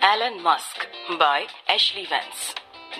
Elon Musk by Ashlee Vance.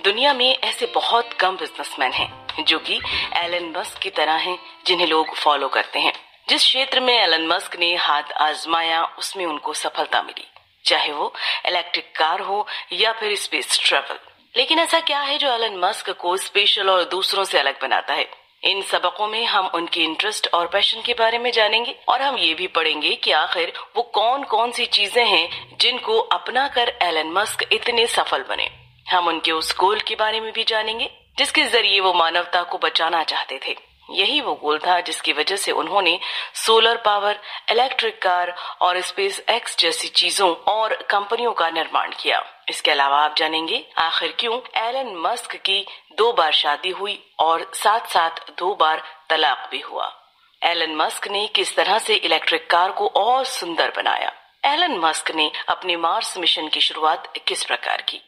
दुनिया में ऐसे बहुत कम बिजनेसमैन हैं जो कि एलन मस्क की तरह हैं, जिन्हें लोग फॉलो करते हैं। जिस क्षेत्र में एलन मस्क ने हाथ आजमाया उसमें उनको सफलता मिली, चाहे वो इलेक्ट्रिक कार हो या फिर स्पेस ट्रेवल। लेकिन ऐसा क्या है जो एलन मस्क को स्पेशल और दूसरों से अलग बनाता है? इन सबकों में हम उनके इंटरेस्ट और पैशन के बारे में जानेंगे और हम ये भी पढ़ेंगे कि आखिर वो कौन कौन सी चीजें हैं जिनको अपना कर एलन मस्क इतने सफल बने। हम उनके उस गोल के बारे में भी जानेंगे जिसके जरिए वो मानवता को बचाना चाहते थे। यही वो गोल था जिसकी वजह से उन्होंने सोलर पावर, इलेक्ट्रिक कार और स्पेस एक्स जैसी चीजों और कंपनियों का निर्माण किया। इसके अलावा आप जानेंगे आखिर क्यों एलन मस्क की 2 बार शादी हुई और साथ साथ 2 बार तलाक भी हुआ। एलन मस्क ने किस तरह से इलेक्ट्रिक कार को और सुंदर बनाया। एलन मस्क ने अपने मार्स मिशन की शुरुआत किस प्रकार की।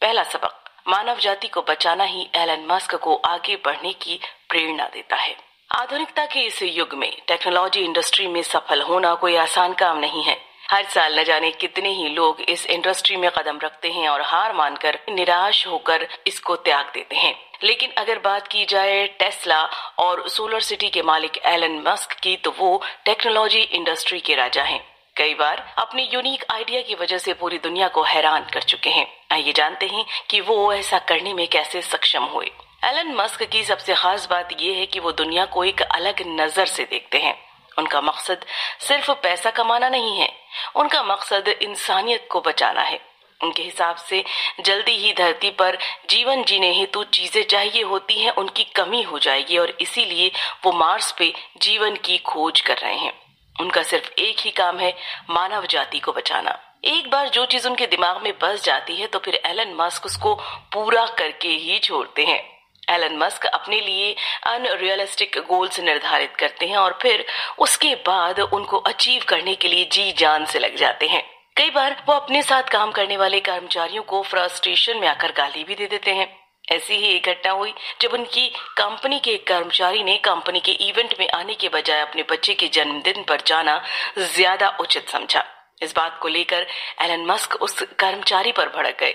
पहला सबक, मानव जाति को बचाना ही एलन मस्क को आगे बढ़ने की प्रेरणा देता है। आधुनिकता के इस युग में टेक्नोलॉजी इंडस्ट्री में सफल होना कोई आसान काम नहीं है। हर साल न जाने कितने ही लोग इस इंडस्ट्री में कदम रखते हैं और हार मानकर निराश होकर इसको त्याग देते हैं। लेकिन अगर बात की जाए टेस्ला और सोलर सिटी के मालिक एलन मस्क की, तो वो टेक्नोलॉजी इंडस्ट्री के राजा हैं। कई बार अपनी यूनिक आइडिया की वजह से पूरी दुनिया को हैरान कर चुके हैं। आइए जानते हैं कि वो ऐसा करने में कैसे सक्षम हुए। एलन मस्क की सबसे खास बात यह है कि वो दुनिया को एक अलग नजर से देखते हैं। उनका मकसद सिर्फ पैसा कमाना नहीं है, उनका मकसद इंसानियत को बचाना है। उनके हिसाब से जल्दी ही धरती पर जीवन जीने हेतु चीजें चाहिए होती हैं, उनकी कमी हो जाएगी और इसीलिए वो मार्स पे जीवन की खोज कर रहे हैं। उनका सिर्फ एक ही काम है, मानव जाति को बचाना। एक बार जो चीज उनके दिमाग में बस जाती है तो फिर एलन मस्क उसको पूरा करके ही छोड़ते हैं। एलन मस्क अपने लिए अनरियलिस्टिक गोल्स निर्धारित करते हैं और फिर उसके बाद उनको अचीव करने के लिए जी जान से लग जाते हैं। कई बार वो अपने साथ काम करने वाले कर्मचारियों को फ्रस्ट्रेशन में आकर गाली भी दे देते हैं। ऐसी ही एक घटना हुई जब उनकी कंपनी के एक कर्मचारी ने कंपनी के इवेंट में आने के बजाय अपने बच्चे के जन्मदिन पर जाना ज्यादा उचित समझा। इस बात को लेकर एलन मस्क उस कर्मचारी पर भड़क गए।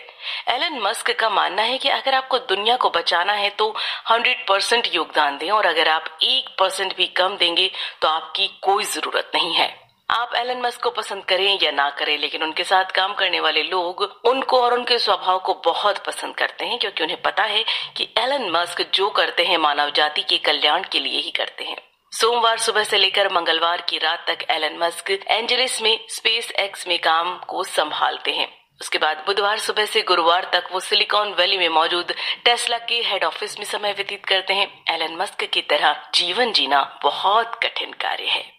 एलन मस्क का मानना है कि अगर आपको दुनिया को बचाना है तो 100% योगदान दें और अगर आप 1% भी कम देंगे तो आपकी कोई जरूरत नहीं है। आप एलन मस्क को पसंद करें या ना करें, लेकिन उनके साथ काम करने वाले लोग उनको और उनके स्वभाव को बहुत पसंद करते हैं, क्योंकि उन्हें पता है कि एलन मस्क जो करते हैं मानव जाति के कल्याण के लिए ही करते हैं। सोमवार सुबह से लेकर मंगलवार की रात तक एलन मस्क एंजेलिस में स्पेस एक्स में काम को संभालते हैं। उसके बाद बुधवार सुबह से गुरुवार तक वो सिलिकॉन वैली में मौजूद टेस्ला के हेड ऑफिस में समय व्यतीत करते हैं। एलन मस्क की तरह जीवन जीना बहुत कठिन कार्य है।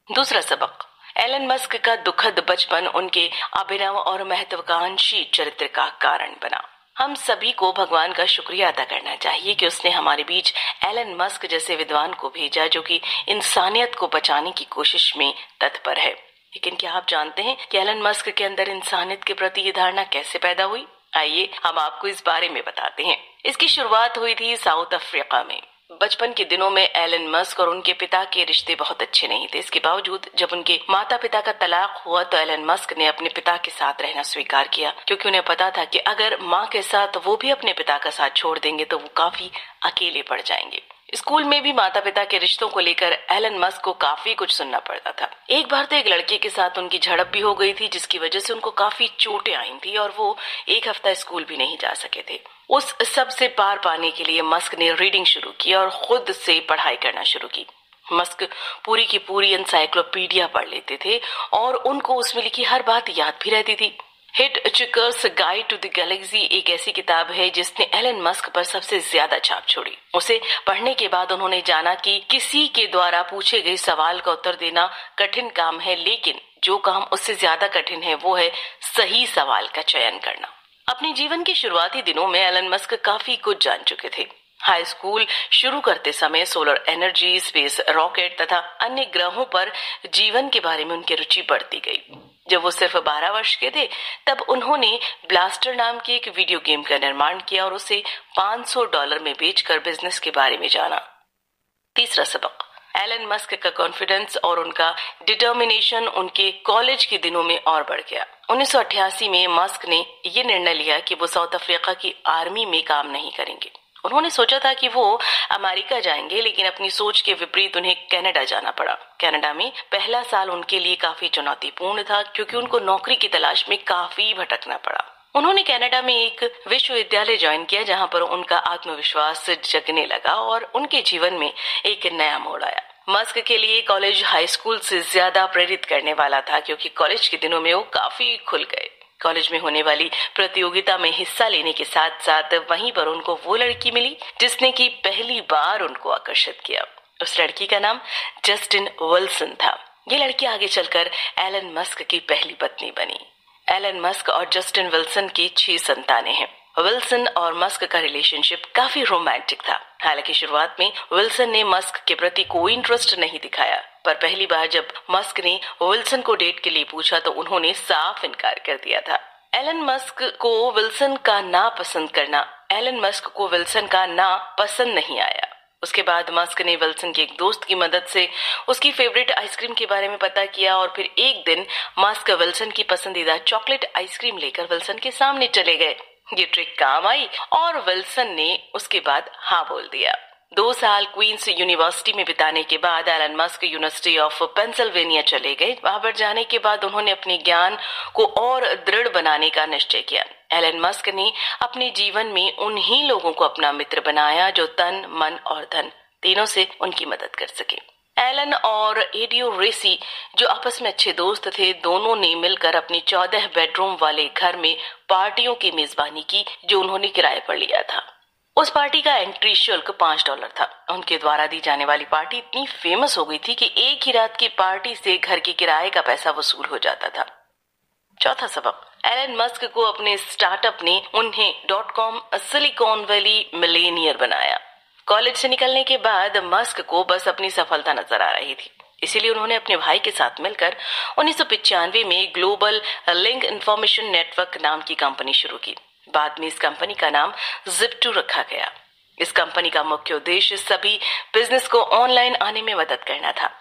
दूसरा सबक, एलन मस्क का दुखद बचपन उनके अभिनव और महत्वाकांक्षी चरित्र का कारण बना। हम सभी को भगवान का शुक्रिया अदा करना चाहिए कि उसने हमारे बीच एलन मस्क जैसे विद्वान को भेजा जो कि इंसानियत को बचाने की कोशिश में तत्पर है। लेकिन क्या आप जानते हैं कि एलन मस्क के अंदर इंसानियत के प्रति ये धारणा कैसे पैदा हुई? आइए हम आपको इस बारे में बताते हैं। इसकी शुरुआत हुई थी साउथ अफ्रीका में। बचपन के दिनों में एलन मस्क और उनके पिता के रिश्ते बहुत अच्छे नहीं थे। इसके बावजूद जब उनके माता पिता का तलाक हुआ तो एलन मस्क ने अपने पिता के साथ रहना स्वीकार किया, क्योंकि उन्हें पता था कि अगर माँ के साथ वो भी अपने पिता का साथ छोड़ देंगे तो वो काफी अकेले पड़ जाएंगे। स्कूल में भी माता पिता के रिश्तों को लेकर एलन मस्क को काफी कुछ सुनना पड़ता था। एक बार तो एक लड़के के साथ उनकी झड़प भी हो गई थी, जिसकी वजह से उनको काफी चोटें आई थी और वो 1 हफ्ता स्कूल भी नहीं जा सके थे। उस सब से पार पाने के लिए मस्क ने रीडिंग शुरू की और खुद से पढ़ाई करना शुरू की। मस्क पूरी की पूरी एनसाइक्लोपीडिया पढ़ लेते थे और उनको उसमें लिखी हर बात याद भी रहती थी। हिटचकर्स गाइड टू द गैलेक्सी एक ऐसी किताब है जिसने एलन मस्क पर सबसे ज्यादा छाप छोड़ी। उसे पढ़ने के बाद उन्होंने जाना कि किसी के द्वारा पूछे गए सवाल का उत्तर देना कठिन काम है, लेकिन जो काम उससे ज्यादा कठिन है वो है सही सवाल का चयन करना। अपने जीवन के शुरुआती दिनों में एलन मस्क काफी कुछ जान चुके थे। हाई स्कूल शुरू करते समय सोलर एनर्जी, स्पेस रॉकेट तथा अन्य ग्रहों पर जीवन के बारे में उनकी रुचि बढ़ती गई। जब वो सिर्फ 12 वर्ष के थे तब उन्होंने ब्लास्टर नाम की एक वीडियो गेम का निर्माण किया और उसे $500 में बेचकर बिजनेस के बारे में जाना। तीसरा सबक, एलन मस्क का कॉन्फिडेंस और उनका डिटर्मिनेशन उनके कॉलेज के दिनों में और बढ़ गया। 1988 में मस्क ने ये निर्णय लिया कि वो साउथ अफ्रीका की आर्मी में काम नहीं करेंगे। उन्होंने सोचा था कि वो अमेरिका जाएंगे, लेकिन अपनी सोच के विपरीत उन्हें कनाडा जाना पड़ा। कनाडा में पहला साल उनके लिए काफी चुनौतीपूर्ण था, क्योंकि उनको नौकरी की तलाश में काफी भटकना पड़ा। उन्होंने कनाडा में एक विश्वविद्यालय ज्वाइन किया, जहां पर उनका आत्मविश्वास जगने लगा और उनके जीवन में एक नया मोड़ आया। मस्क के लिए कॉलेज हाई स्कूल से ज्यादा प्रेरित करने वाला था, क्योंकि कॉलेज के दिनों में वो काफी खुल गए। कॉलेज में होने वाली प्रतियोगिता में हिस्सा लेने के साथ साथ वहीं पर उनको वो लड़की मिली जिसने की पहली बार उनको आकर्षित किया। उस लड़की का नाम जस्टिन विल्सन था। ये लड़की आगे चलकर एलन मस्क की पहली पत्नी बनी। एलन मस्क और जस्टिन विल्सन की 6 संतानें हैं। विल्सन और मस्क का रिलेशनशिप काफी रोमांटिक था। हालांकि शुरुआत में विल्सन ने मस्क के प्रति कोई इंटरेस्ट नहीं दिखाया, पर पहली बार जब मस्क ने विल्सन को डेट के लिए पूछा तो उन्होंने साफ इनकार कर दिया था। एलन मस्क को विल्सन का ना पसंद नहीं आया। उसके बाद मस्क ने विल्सन के एक दोस्त की मदद से उसकी फेवरेट आइसक्रीम के बारे में पता किया और फिर एक दिन मस्क विल्सन की पसंदीदा चॉकलेट आइसक्रीम लेकर विल्सन के सामने चले गए। ये ट्रिक काम आई और विल्सन ने उसके बाद हाँ बोल दिया। 2 साल क्वींस यूनिवर्सिटी में बिताने के बाद Elon Musk University of Pennsylvania चले गए। वहां पर जाने के बाद उन्होंने अपने ज्ञान को और दृढ़ बनाने का निश्चय किया। एलन मस्क ने अपने जीवन में उन्हीं लोगों को अपना मित्र बनाया जो तन, मन और धन तीनों से उनकी मदद कर सके। एलन और एडियो रेसी जो आपस में अच्छे दोस्त थे, दोनों ने मिलकर अपनी 14 बेडरूम वाले घर में पार्टियों की मेजबानी की, जो उन्होंने किराए पर लिया था। उस पार्टी का एंट्री शुल्क $5 था। उनके द्वारा दी जाने वाली पार्टी इतनी फेमस हो गई थी कि एक ही रात की पार्टी से घर के किराए का पैसा वसूल हो जाता था। चौथा सबक, एलन मस्क को अपने स्टार्टअप ने उन्हें .com सिलिकॉन वैली मिलेनियर बनाया। कॉलेज से निकलने के बाद मस्क को बस अपनी सफलता नजर आ रही थी, इसीलिए उन्होंने अपने भाई के साथ मिलकर 1995 में ग्लोबल लिंक इंफॉर्मेशन नेटवर्क नाम की कंपनी शुरू की। बाद में इस कंपनी का नाम Zip2 रखा गया। इस कंपनी का मुख्य उद्देश्य सभी बिजनेस को ऑनलाइन आने में मदद करना था।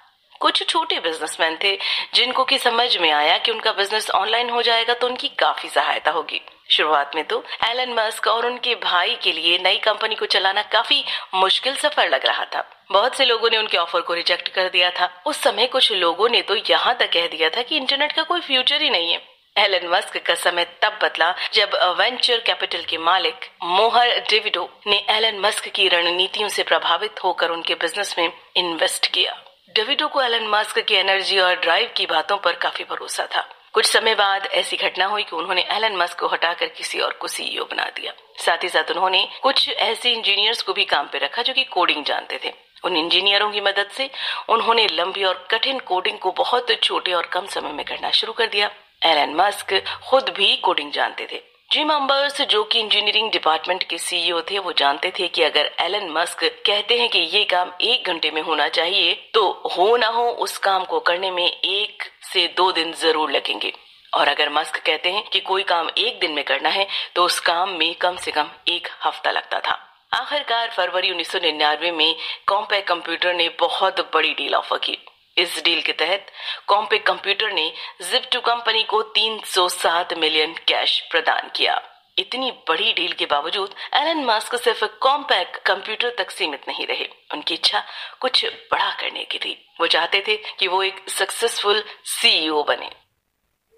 कुछ छोटे बिजनेसमैन थे जिनको की समझ में आया कि उनका बिजनेस ऑनलाइन हो जाएगा तो उनकी काफी सहायता होगी। शुरुआत में तो एलन मस्क और उनके भाई के लिए नई कंपनी को चलाना काफी मुश्किल सफर लग रहा था। बहुत से लोगों ने उनके ऑफर को रिजेक्ट कर दिया था। उस समय कुछ लोगों ने तो यहाँ तक कह दिया था कि इंटरनेट का कोई फ्यूचर ही नहीं है। एलन मस्क का समय तब बदला जब वेंचर कैपिटल के मालिक मोहर डेविडो ने एलन मस्क की रणनीतियों से प्रभावित होकर उनके बिजनेस में इन्वेस्ट किया। डेविडो को एलन मस्क की एनर्जी और ड्राइव की बातों पर काफी भरोसा था। कुछ समय बाद ऐसी घटना हुई कि उन्होंने एलन मस्क को हटाकर किसी और को सीईओ बना दिया। साथ ही साथ उन्होंने कुछ ऐसे इंजीनियर्स को भी काम पे रखा जो कि कोडिंग जानते थे। उन इंजीनियरों की मदद से उन्होंने लंबी और कठिन कोडिंग को बहुत छोटे और कम समय में करना शुरू कर दिया। एलन मस्क खुद भी कोडिंग जानते थे। जिम अम्बर्स जो कि इंजीनियरिंग डिपार्टमेंट के सीईओ थे, वो जानते थे कि अगर एलन मस्क कहते हैं कि ये काम 1 घंटे में होना चाहिए तो हो ना हो उस काम को करने में 1 से 2 दिन जरूर लगेंगे, और अगर मस्क कहते हैं कि कोई काम 1 दिन में करना है तो उस काम में कम से कम 1 हफ्ता लगता था। आखिरकार फरवरी 1999 में कॉम्पैक्ट कंप्यूटर ने बहुत बड़ी डील ऑफर की। इस डील के तहत कॉम्पैक्ट कंप्यूटर ने Zip2 कंपनी को 307 मिलियन कैश प्रदान किया। इतनी बड़ी डील के बावजूद एलन मस्क सिर्फ कॉम्पैक्ट कंप्यूटर तक सीमित नहीं रहे। उनकी इच्छा कुछ बड़ा करने की थी। वो चाहते थे कि वो एक सक्सेसफुल सीईओ बने।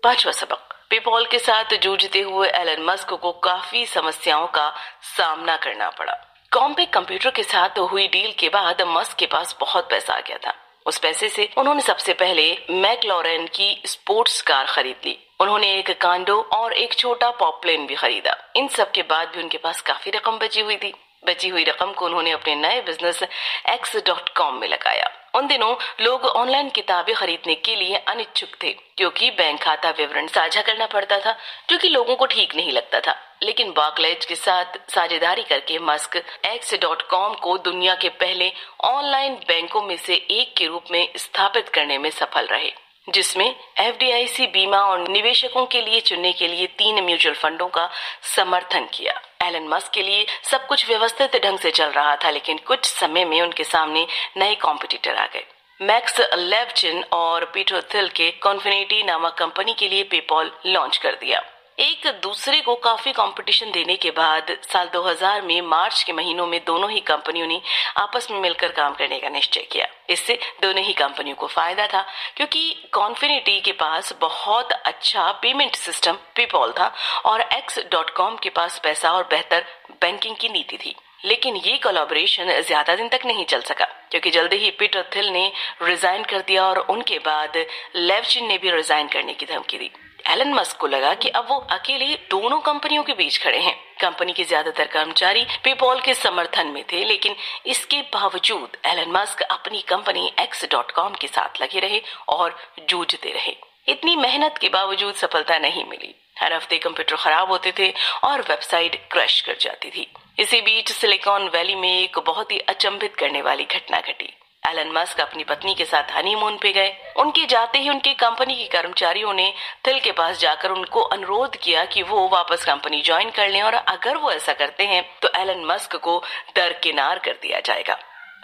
5वां सबक, पेपॉल के साथ जूझते हुए एलन मस्क को काफी समस्याओं का सामना करना पड़ा। कॉम्पैक्ट कंप्यूटर के साथ हुई डील के बाद मस्क के पास बहुत पैसा आ गया था। उस पैसे से उन्होंने सबसे पहले मैकलॉरेन की स्पोर्ट्स कार खरीद ली। उन्होंने एक कांडो और एक छोटा पॉपलेन भी खरीदा। इन सब के बाद भी उनके पास काफी रकम बची हुई थी। बची हुई रकम को उन्होंने अपने नए बिजनेस X.com में लगाया। उन दिनों लोग ऑनलाइन किताबें खरीदने के लिए अनिच्छुक थे, क्योंकि बैंक खाता विवरण साझा करना पड़ता था, जो कि लोगों को ठीक नहीं लगता था। लेकिन बार्कलेज के साथ साझेदारी करके मस्क X.com को दुनिया के पहले ऑनलाइन बैंकों में से एक के रूप में स्थापित करने में सफल रहे, जिसमें FDIC बीमा और निवेशकों के लिए चुनने के लिए 3 म्यूचुअल फंडों का समर्थन किया। एलन मस्क के लिए सब कुछ व्यवस्थित ढंग से चल रहा था, लेकिन कुछ समय में उनके सामने नए कॉम्पिटिटर आ गए। मैक्स लेवचिन और पीटर थिल के कॉन्फिनिटी नामक कंपनी के लिए पेपॉल लॉन्च कर दिया। एक दूसरे को काफी कंपटीशन देने के बाद साल 2000 में मार्च के महीनों में दोनों ही कंपनियों ने आपस में मिलकर काम करने का निश्चय किया। इससे दोनों ही कंपनियों को फायदा था, क्योंकि कॉन्फिनिटी के पास बहुत अच्छा पेमेंट सिस्टम पेपॉल था और X.com के पास पैसा और बेहतर बैंकिंग की नीति थी। लेकिन ये कोलैबोरेशन ज्यादा दिन तक नहीं चल सका, क्योंकि जल्दी ही पीटर थिल ने रिजाइन कर दिया और उनके बाद लेवचिन ने भी रिजाइन करने की धमकी दी। एलन मस्क को लगा कि अब वो अकेले दोनों कंपनियों के बीच खड़े हैं। कंपनी के ज्यादातर कर्मचारी पेपॉल के समर्थन में थे, लेकिन इसके बावजूद एलन मस्क अपनी कंपनी X.com के साथ लगे रहे और जूझते रहे। इतनी मेहनत के बावजूद सफलता नहीं मिली। हर हफ्ते कंप्यूटर खराब होते थे और वेबसाइट क्रैश कर जाती थी। इसी बीच सिलिकॉन वैली में एक बहुत ही अचंभित करने वाली घटना घटी। एलन मस्क अपनी पत्नी के साथ हनीमून पे गए। उनके जाते ही उनकी कंपनी के कर्मचारियों ने थिल के पास जाकर उनको अनुरोध किया कि वो वापस कंपनी ज्वाइन कर लें, और अगर वो ऐसा करते हैं तो एलन मस्क को दरकिनार कर दिया जाएगा।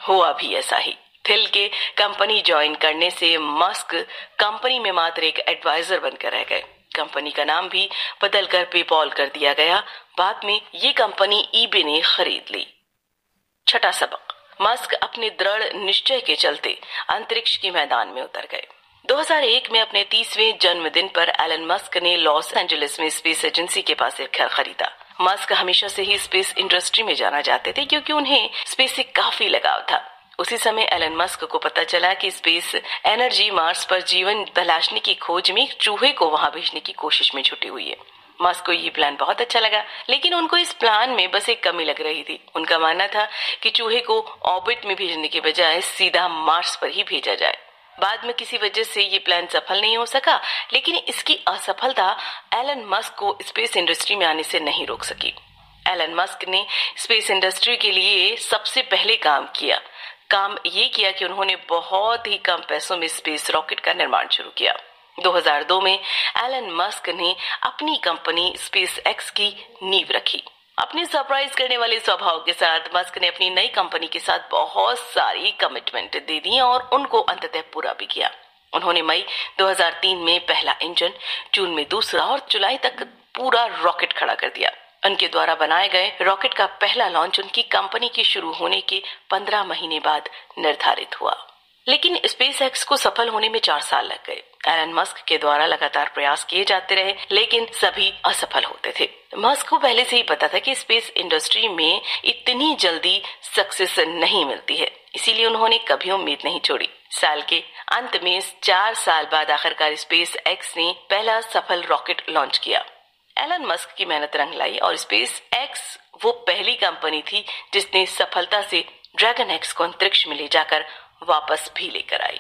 हुआ भी ऐसा ही। थिल के कंपनी ज्वाइन करने से मस्क कंपनी में मात्र एक एडवाइजर बनकर रह गए। कंपनी का नाम भी बदलकर पेपॉल कर दिया गया। बाद में ये कंपनी ईबे ने खरीद ली। छठा सबक, मस्क अपने दृढ़ निश्चय के चलते अंतरिक्ष के मैदान में उतर गए। 2001 में अपने 30वें जन्मदिन पर एलन मस्क ने लॉस एंजलिस में स्पेस एजेंसी के पास एक घर खरीदा। मस्क हमेशा से ही स्पेस इंडस्ट्री में जाना चाहते थे, क्योंकि उन्हें स्पेस से काफी लगाव था। उसी समय एलन मस्क को पता चला कि स्पेस एनर्जी मार्स पर जीवन तलाशने की खोज में एक चूहे को वहां भेजने की कोशिश में जुटी हुई है। मस्क को ये प्लान बहुत अच्छा लगा, लेकिन उनको इस प्लान में बस एक कमी लग रही थी। उनका मानना था कि चूहे को ऑर्बिट में भेजने के बजाय सीधा मार्स पर ही भेजा जाए। बाद में किसी वजह से ये प्लान सफल नहीं हो सका, लेकिन इसकी असफलता एलन मस्क को स्पेस इंडस्ट्री में आने से नहीं रोक सकी। एलन मस्क ने स्पेस इंडस्ट्री के लिए सबसे पहले काम ये किया कि उन्होंने बहुत ही कम पैसों में स्पेस रॉकेट का निर्माण शुरू किया। 2002 में एलन मस्क ने अपनी कंपनी स्पेस एक्स की नींव रखी। अपने सरप्राइज करने वाले स्वभाव के साथ मस्क ने अपनी नई कंपनी के साथ बहुत सारी कमिटमेंट दे दी और उनको अंततः पूरा भी किया। उन्होंने मई 2003 में पहला इंजन, जून में दूसरा और जुलाई तक पूरा रॉकेट खड़ा कर दिया। उनके द्वारा बनाए गए रॉकेट का पहला लॉन्च उनकी कंपनी के शुरू होने के 15 महीने बाद निर्धारित हुआ। लेकिन स्पेस एक्स को सफल होने में 4 साल लग गए। एलन मस्क के द्वारा लगातार प्रयास किए जाते रहे, लेकिन सभी असफल होते थे। मस्क को पहले से ही पता था कि स्पेस इंडस्ट्री में इतनी जल्दी सक्सेस नहीं मिलती है, इसीलिए उन्होंने कभी उम्मीद नहीं छोड़ी। साल के अंत में 4 साल बाद आखिरकार स्पेस एक्स ने पहला सफल रॉकेट लॉन्च किया। एलन मस्क की मेहनत रंग लाई और स्पेस एक्स वो पहली कंपनी थी जिसने सफलता से ड्रैगन एक्स को अंतरिक्ष में ले जाकर वापस भी लेकर आई।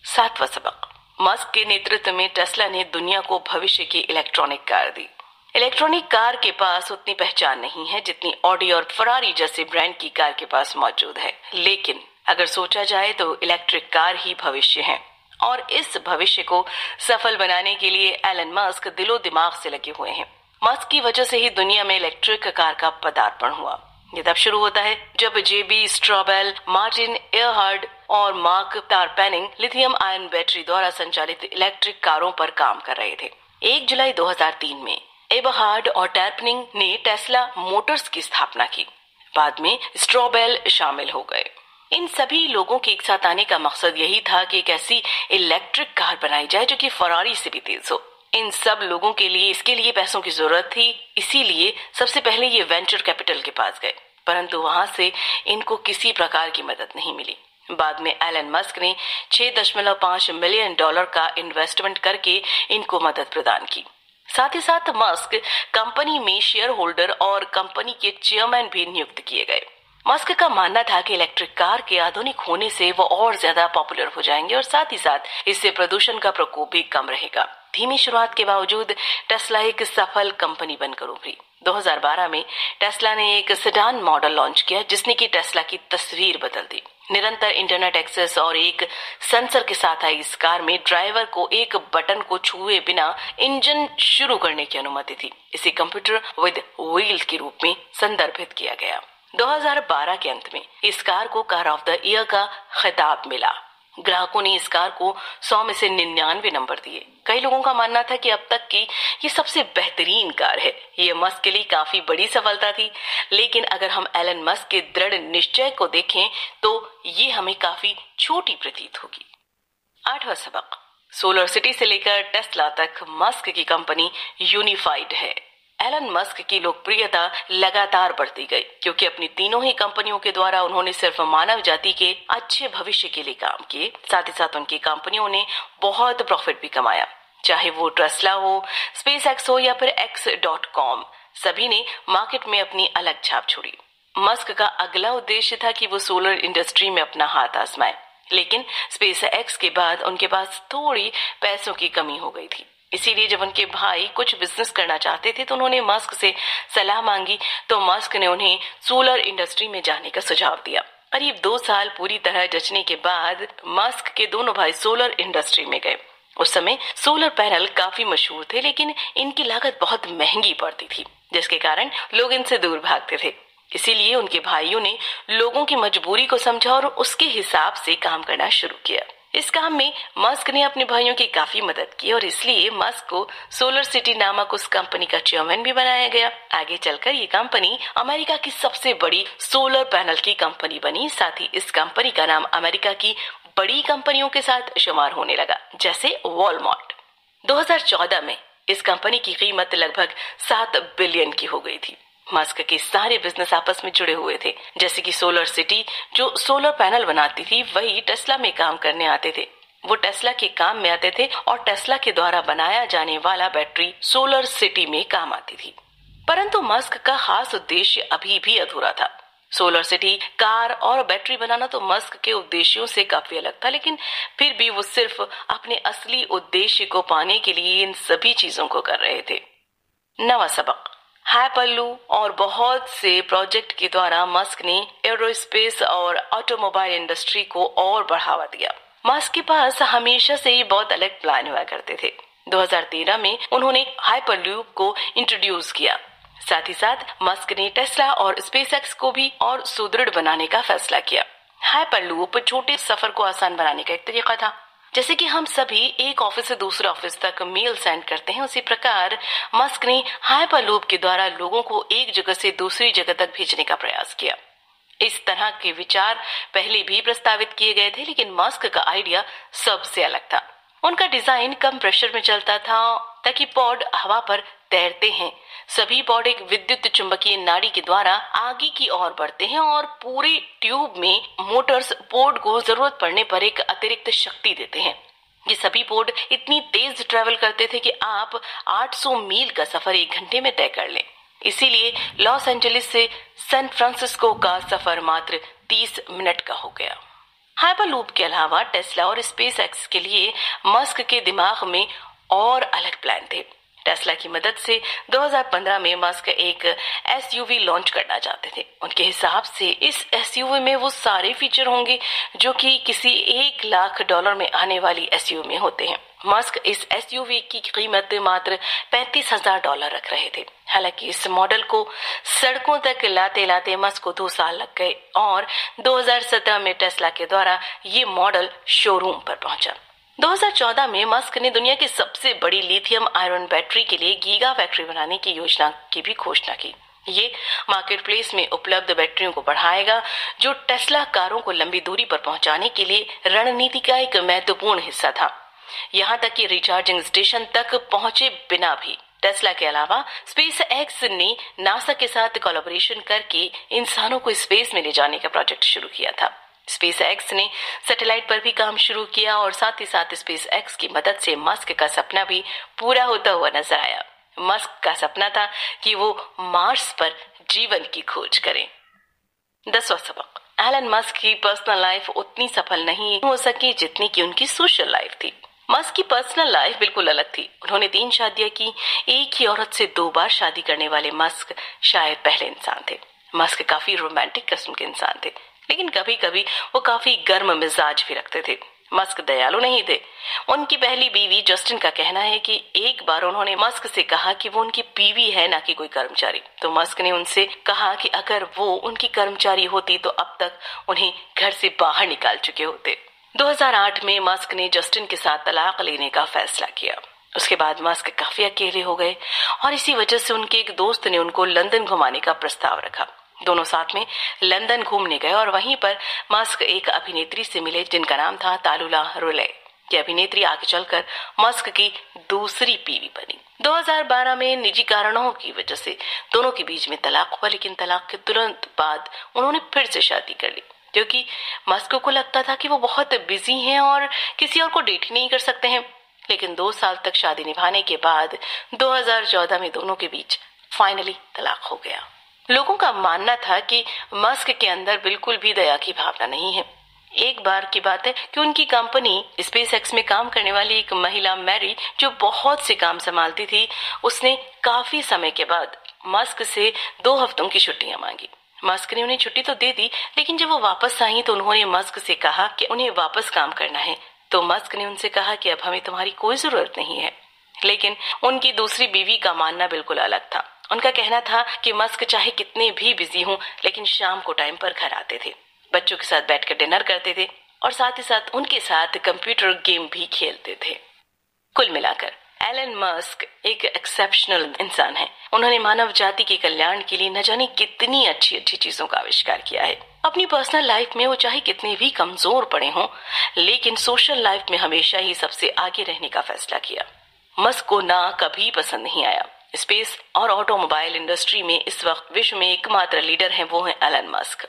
7वां सबक, मस्क के नेतृत्व में टेस्ला ने दुनिया को भविष्य की इलेक्ट्रॉनिक कार दी। इलेक्ट्रॉनिक कार के पास उतनी पहचान नहीं है जितनी ऑडी और फरारी जैसे ब्रांड की कार के पास मौजूद है, लेकिन अगर सोचा जाए तो इलेक्ट्रिक कार ही भविष्य है और इस भविष्य को सफल बनाने के लिए एलन मस्क दिलो दिमाग से लगे हुए हैं। मस्क की वजह से ही दुनिया में इलेक्ट्रिक कार का पदार्पण हुआ। ये तब शुरू होता है जब जेबी स्ट्रॉबेल, मार्टिन एयरहार्ड और mark Tarpenning lithium ion battery द्वारा संचालित इलेक्ट्रिक कारों पर काम कर रहे थे। 1 जुलाई 2003 में एबरहार्ड और टारपेनिंग ने टेस्ला मोटर्स की स्थापना की। बाद में स्ट्रॉबेल शामिल हो गए। इन सभी लोगों के एक साथ आने का मकसद यही था कि एक ऐसी इलेक्ट्रिक कार बनाई जाए जो कि फरारी से भी तेज हो। इन सब लोगों के लिए इसके लिए पैसों की जरूरत थी, इसीलिए सबसे पहले ये वेंचर कैपिटल के पास गए, परंतु वहां से इनको किसी प्रकार की मदद नहीं मिली। बाद में एलन मस्क ने $6.5 मिलियन का इन्वेस्टमेंट करके इनको मदद प्रदान की। साथ ही साथ मस्क कंपनी में शेयर होल्डर और कंपनी के चेयरमैन भी नियुक्त किए गए। मस्क का मानना था कि इलेक्ट्रिक कार के आधुनिक होने से वो और ज्यादा पॉपुलर हो जाएंगे और साथ ही साथ इससे प्रदूषण का प्रकोप भी कम रहेगा। धीमी शुरुआत के बावजूद टेस्ला एक सफल कंपनी बनकर उभरी। 2012 में टेस्ला ने एक सेडान मॉडल लॉन्च किया जिसने की टेस्ला की तस्वीर बदल दी। निरंतर इंटरनेट एक्सेस और एक सेंसर के साथ आई इस कार में ड्राइवर को एक बटन को छुए बिना इंजन शुरू करने की अनुमति थी। इसे कंप्यूटर विद व्हील्स के रूप में संदर्भित किया गया। 2012 के अंत में इस कार को कार ऑफ द ईयर का खिताब मिला। ग्राहकों ने इस कार को 100 में से 99 नंबर दिए। कई लोगों का मानना था कि अब तक की ये सबसे बेहतरीन कार है। ये मस्क के लिए काफी बड़ी सफलता थी, लेकिन अगर हम एलन मस्क के दृढ़ निश्चय को देखें तो ये हमें काफी छोटी प्रतीत होगी। 8वां सबक, सोलर सिटी से लेकर टेस्ला तक मस्क की कंपनी यूनिफाइड है। एलन मस्क की लोकप्रियता लगातार बढ़ती गई क्योंकि अपनी तीनों ही कंपनियों के द्वारा उन्होंने सिर्फ मानव जाति के अच्छे भविष्य के लिए काम किए, साथ ही साथ उनकी कंपनियों ने बहुत प्रॉफिट भी कमाया। चाहे वो टेस्ला हो, स्पेसएक्स हो या फिर x.com, सभी ने मार्केट में अपनी अलग छाप छोड़ी। मस्क का अगला उद्देश्य था कि वो सोलर इंडस्ट्री में अपना हाथ आजमाए, लेकिन स्पेसएक्स के बाद उनके पास थोड़ी पैसों की कमी हो गई थी। इसीलिए जब उनके भाई कुछ बिजनेस करना चाहते थे तो उन्होंने मस्क से सलाह मांगी, तो मस्क ने उन्हें सोलर इंडस्ट्री में जाने का सुझाव दिया। करीब 2 साल पूरी तरह जचने के बाद मस्क के दोनों भाई सोलर इंडस्ट्री में गए। उस समय सोलर पैनल काफी मशहूर थे, लेकिन इनकी लागत बहुत महंगी पड़ती थी, जिसके कारण लोग इनसे दूर भागते थे। इसीलिए उनके भाइयों ने लोगों की मजबूरी को समझा और उसके हिसाब से काम करना शुरू किया। इस काम में मस्क ने अपने भाइयों की काफी मदद की और इसलिए मस्क को सोलर सिटी नामक उस कंपनी का चेयरमैन भी बनाया गया। आगे चलकर ये कंपनी अमेरिका की सबसे बड़ी सोलर पैनल की कंपनी बनी। साथ ही इस कंपनी का नाम अमेरिका की बड़ी कंपनियों के साथ शुमार होने लगा, जैसे वॉलमार्ट। 2014 में इस कंपनी की कीमत लगभग 7 बिलियन की हो गई थी। मस्क के सारे बिजनेस आपस में जुड़े हुए थे, जैसे कि सोलर सिटी जो सोलर पैनल बनाती थी वही टेस्ला में काम करने आते थे। वो टेस्ला के काम में आते थे और टेस्ला के द्वारा बनाया जाने वाला बैटरी सोलर सिटी में काम आती थी। परंतु मस्क का खास उद्देश्य अभी भी अधूरा था। सोलर सिटी, कार और बैटरी बनाना तो मस्क के उद्देश्यों से काफी अलग था, लेकिन फिर भी वो सिर्फ अपने असली उद्देश्य को पाने के लिए इन सभी चीजों को कर रहे थे। 9वां सबक, हाइपरलूप और बहुत से प्रोजेक्ट के द्वारा मस्क ने एरोस्पेस और ऑटोमोबाइल इंडस्ट्री को और बढ़ावा दिया। मस्क के पास हमेशा से ही बहुत अलग प्लान हुआ करते थे। 2013 में उन्होंने हाइपरलूप को इंट्रोड्यूस किया। साथ ही साथ मस्क ने टेस्ला और स्पेसएक्स को भी और सुदृढ़ बनाने का फैसला किया। हाइपरलूप छोटे सफर को आसान बनाने का एक तरीका था। जैसे कि हम सभी एक ऑफिस से दूसरे ऑफिस तक मेल सेंड करते हैं, उसी प्रकार मस्क ने हाइपरलूप के द्वारा लोगों को एक जगह से दूसरी जगह तक भेजने का प्रयास किया। इस तरह के विचार पहले भी प्रस्तावित किए गए थे, लेकिन मस्क का आइडिया सबसे अलग था। उनका डिजाइन कम प्रेशर में चलता था ताकि पॉड हवा पर तैरते हैं। सभी पॉड एक विद्युत चुंबकीय नाड़ी के द्वारा आगे की ओर बढ़ते हैं और पूरे ट्यूब में मोटर्स पॉड को जरूरत पड़ने पर एक अतिरिक्त शक्ति देते हैं। ये सभी पॉड इतनी तेज ट्रेवल करते थे कि आप 800 मील का सफर 1 घंटे में तय कर लें। इसीलिए लॉस एंजलिस से सैन फ्रांसिस्को का सफर मात्र 30 मिनट का हो गया। हाइपरलूप के अलावा टेस्ला और स्पेसएक्स के लिए मस्क के दिमाग में और अलग प्लान थे। टेस्ला की मदद से 2015 में मस्क एक एसयूवी लॉन्च करना चाहते थे। उनके हिसाब से इस एसयूवी में वो सारे फीचर होंगे जो कि किसी $1 लाख में आने वाली एसयूवी में होते हैं। मस्क इस एसयूवी की कीमत मात्र $35,000 रख रहे थे। हालांकि इस मॉडल को सड़कों तक लाते लाते मस्क को 2 साल लग गए और 2017 में टेस्ला के द्वारा ये मॉडल शोरूम पर पहुंचा। 2014 में मस्क ने दुनिया की सबसे बड़ी लिथियम आयरन बैटरी के लिए गीगा फैक्ट्री बनाने की योजना की भी घोषणा की। ये मार्केट प्लेस में उपलब्ध बैटरियों को बढ़ाएगा, जो टेस्ला कारों को लंबी दूरी पर पहुंचाने के लिए रणनीति का एक महत्वपूर्ण हिस्सा था। यहाँ तक कि रिचार्जिंग स्टेशन तक पहुंचे बिना भी टेस्ला के अलावा स्पेसएक्स ने नासा के साथ कोलैबोरेशन करके इंसानों को स्पेस में ले जाने का प्रोजेक्ट शुरू किया था। स्पेसएक्स ने सैटेलाइट पर भी काम शुरू किया और साथ ही साथ स्पेसएक्स की मदद से मस्क का सपना भी पूरा होता हुआ नजर आया। मस्क का सपना था कि वो मार्स पर जीवन की खोज करें। 10वां सबक, एलन मस्क की पर्सनल लाइफ उतनी सफल नहीं हो सकी जितनी कि उनकी सोशल लाइफ थी। मस्क की पर्सनल लाइफ बिल्कुल अलग थी। उन्होंने 3 शादियां की। एक ही औरत से 2 बार शादी करने वाले मस्क शायद पहले इंसान थे। मस्क काफी रोमांटिक किस्म के इंसान थे, लेकिन कभी कभी वो काफी गर्म मिजाज भी रखते थे। मस्क दयालु नहीं थे। उनकी पहली बीवी जस्टिन का कहना है कि एक बार उन्होंने मस्क से कहा कि वो उनकी बीवी है, ना कि कोई कर्मचारी। तो मस्क ने उनसे कहा कि अगर वो उनकी कर्मचारी होती तो अब तक उन्हें घर से बाहर निकाल चुके होते। 2008 में मस्क ने जस्टिन के साथ तलाक लेने का फैसला किया। उसके बाद मस्क काफी अकेले हो गए और इसी वजह से उनके एक दोस्त ने उनको लंदन घुमाने का प्रस्ताव रखा। दोनों साथ में लंदन घूमने गए और वहीं पर मस्क एक अभिनेत्री से मिले जिनका नाम था तालुला रुले। ये अभिनेत्री आगे चलकर मस्क की दूसरी बीवी बनी। 2012 में निजी कारणों की वजह से दोनों के बीच में तलाक हुआ, लेकिन तलाक के तुरंत बाद उन्होंने फिर से शादी कर ली, क्योंकि मस्क को लगता था कि वो बहुत बिजी हैं और किसी और को डेट ही नहीं कर सकते हैं। लेकिन 2 साल तक शादी निभाने के बाद 2014 में दोनों के बीच फाइनली तलाक हो गया। लोगों का मानना था कि मस्क के अंदर बिल्कुल भी दया की भावना नहीं है। एक बार की बात है कि उनकी कंपनी स्पेसएक्स में काम करने वाली एक महिला मैरी, जो बहुत से काम संभालती थी, उसने काफी समय के बाद मस्क से 2 हफ्तों की छुट्टियां मांगी। मस्क ने उन्हें छुट्टी तो दे दी, लेकिन जब वो वापस आई तो उन्होंने मस्क से कहा कि उन्हें वापस काम करना है। तो मस्क ने उनसे कहा कि अब हमें तुम्हारी कोई जरूरत नहीं है। लेकिन उनकी दूसरी बीवी का मानना बिल्कुल अलग था। उनका कहना था कि मस्क चाहे कितने भी बिजी हों, लेकिन शाम को टाइम पर घर आते थे, बच्चों के साथ बैठकर डिनर करते थे और साथ ही साथ उनके साथ कंप्यूटर गेम भी खेलते थे। कुल मिलाकर एलन मस्क एक एक्सेप्शनल इंसान है। उन्होंने मानव जाति के कल्याण के लिए न जाने कितनी अच्छी अच्छी चीजों का आविष्कार किया है। अपनी पर्सनल लाइफ में वो चाहे कितने भी कमजोर पड़े हों, लेकिन सोशल लाइफ में हमेशा ही सबसे आगे रहने का फैसला किया। मस्क को ना कभी पसंद नहीं आया। स्पेस और ऑटोमोबाइल इंडस्ट्री में इस वक्त विश्व में एकमात्र लीडर हैं, वो हैं एलन मस्क।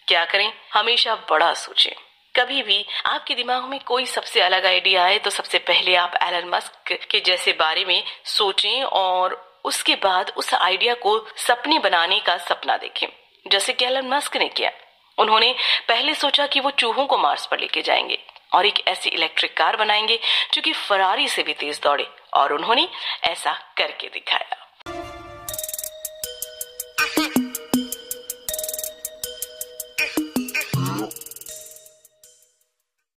क्या करें, हमेशा बड़ा सोचें। कभी भी आपके दिमाग में कोई सबसे अलग आइडिया आए तो सबसे पहले आप एलन मस्क के जैसे बारे में सोचें और उसके बाद उस आइडिया को सपने बनाने का सपना देखें, जैसे कि एलन मस्क ने किया। उन्होंने पहले सोचा कि वो चूहों को मार्स पर लेके जाएंगे और एक ऐसी इलेक्ट्रिक कार बनाएंगे जो कि फरारी से भी तेज दौड़े, और उन्होंने ऐसा करके दिखाया।